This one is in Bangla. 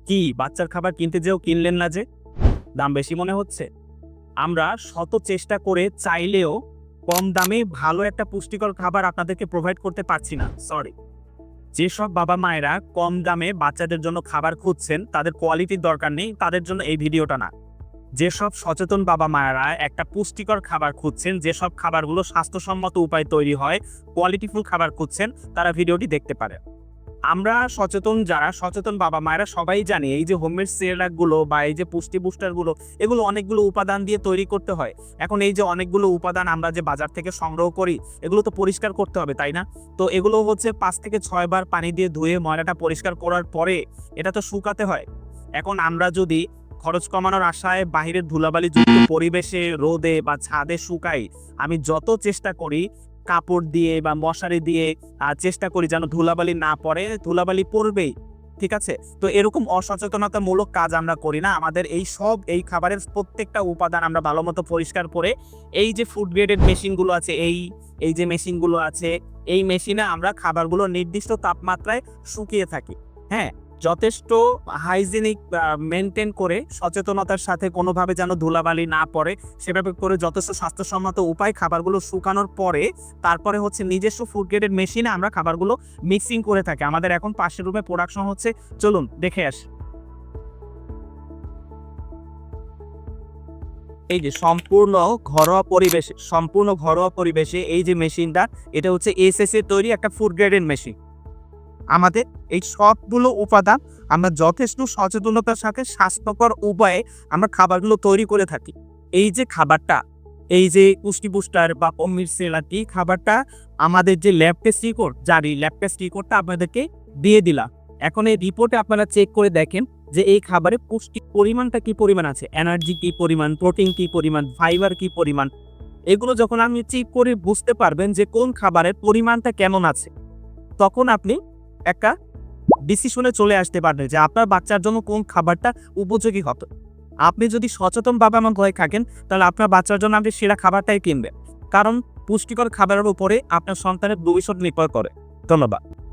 কি বাচ্চার খাবার কিনতে যেও কিনলেন না যে? দাম বেশি মনে হচ্ছে? আমরা শত চেষ্টা করে চাইলেও কম দামে ভালো একটা পুষ্টিকর খাবার আপনাদেরকে প্রোভাইড করতে পারছি না। সরি। যেসব বাবা-মায়েরা কম দামে বাচ্চাদের জন্য খাবার খুঁজছেন, তাদের কোয়ালিটির দরকার নেই, তাদের জন্য এই ভিডিওটা না। যেসব সচেতন বাবা-মায়েরা একটা পুষ্টিকর খাবার খুঁজছেন, যেসব খাবারগুলো স্বাস্থ্যসম্মত উপায়ে তৈরি হয়, কোয়ালিটিফুল খাবার খুঁজছেন, তারা ভিডিওটি দেখতে পারে। আমরা যারা সচেতন বাবা-মায়েরা সবাই জানি এই যে হোমমেড সিরিয়াল গুলো বা এই যে পুষ্টি বুস্টার গুলো, এগুলো অনেকগুলো উপাদান দিয়ে তৈরি করতে হয়। এখন এই যে অনেকগুলো উপাদান আমরা যে বাজার থেকে সংগ্রহ করি, এগুলো তো পরিষ্কার করতে হবে, তাই না? তো এগুলো হচ্ছে ৫ থেকে ৬ বার পানি দিয়ে ধুয়ে ময়লাটা পরিষ্কার করার পরে এটা তো শুকাতে হয়। এখন আমরা যদি খরচ কমানোর আশায় বাহিরের ধুলাবালিযুক্ত পরিবেশে রোদে বা ছাদে শুকাই, আমি যত চেষ্টা করি কাপড় দিয়ে বা মশারি দিয়ে চেষ্টা করি যেন ধুলাবালি না পড়ে, ধুলাবালি পড়বেই। ঠিক আছে? তো এরকম অসচেতনতামূলক কাজ আমরা করি না। আমাদের এই খাবারের প্রত্যেকটা উপাদান আমরা ভালোমতো পরিষ্কার করে এই যে ফুড গ্রেডেড মেশিনগুলো আছে, এই যে মেশিনগুলো আছে, এই মেশিনে আমরা খাবারগুলো নির্দিষ্ট তাপমাত্রায় শুকিয়ে থাকি। হ্যাঁ? যথেষ্ট হাইজিনিক মেইনটেইন করে সচেতনতার সাথে কোনোভাবে যেন ধুলাবালি না পড়ে, সেভাবে করে যথেষ্ট স্বাস্থ্যসম্মত উপায় খাবারগুলো শুকানোর পরে তারপরে হচ্ছে নিজস্ব ফুড গ্রেডেড মেশিনে আমরা খাবারগুলো মিক্সিং করে থাকি। আমাদের এখন পাশের রুমে প্রোডাকশন হচ্ছে, চলুন দেখে আসি। এই যে সম্পূর্ণ ঘরোয়া পরিবেশে এই যে মেশিনটা, এটা হচ্ছে এসএস এর তৈরি একটা ফুড গ্রেডেড মেশিন। আমাদের এই সবগুলো উপাদান আমরা যথেষ্ট সচেতনতার সাথে স্বাস্থ্যকর উপায়ে আমরা খাবারগুলো তৈরি করে থাকি। এই যে খাবারটা, এই যে পুষ্টি বুস্টার বা অমৃত সেলাটি খাবারটা আমাদের যে ল্যাব টেস্ট রিপোর্ট, জারি ল্যাব টেস্ট রিপোর্টটা আপনাদেরকে দিয়ে দিলাম। এখন এই রিপোর্টে আপনারা চেক করে দেখেন যে এই খাবারে পুষ্টির পরিমাণটা কি পরিমাণ আছে, এনার্জি কি পরিমাণ, প্রোটিন কি পরিমাণ, ফাইবার কি পরিমাণ। এগুলো যখন আপনি চেক করে বুঝতে পারবেন যে কোন খাবারের পরিমাণটা কেমন আছে, তখন আপনি একটা ডিসিশনে চলে আসতে পারবেন যে আপনার বাচ্চার জন্য কোন খাবারটা উপযোগী হবে। আপনি যদি সচেতন বাবা-মা হয়ে থাকেন, তাহলে আপনার বাচ্চার জন্য আপনি সেরা খাবারটাই কিনবেন। কারণ পুষ্টিকর খাবারের উপরে আপনার সন্তানের ভবিষ্যৎ নির্ভর করে। ধন্যবাদ।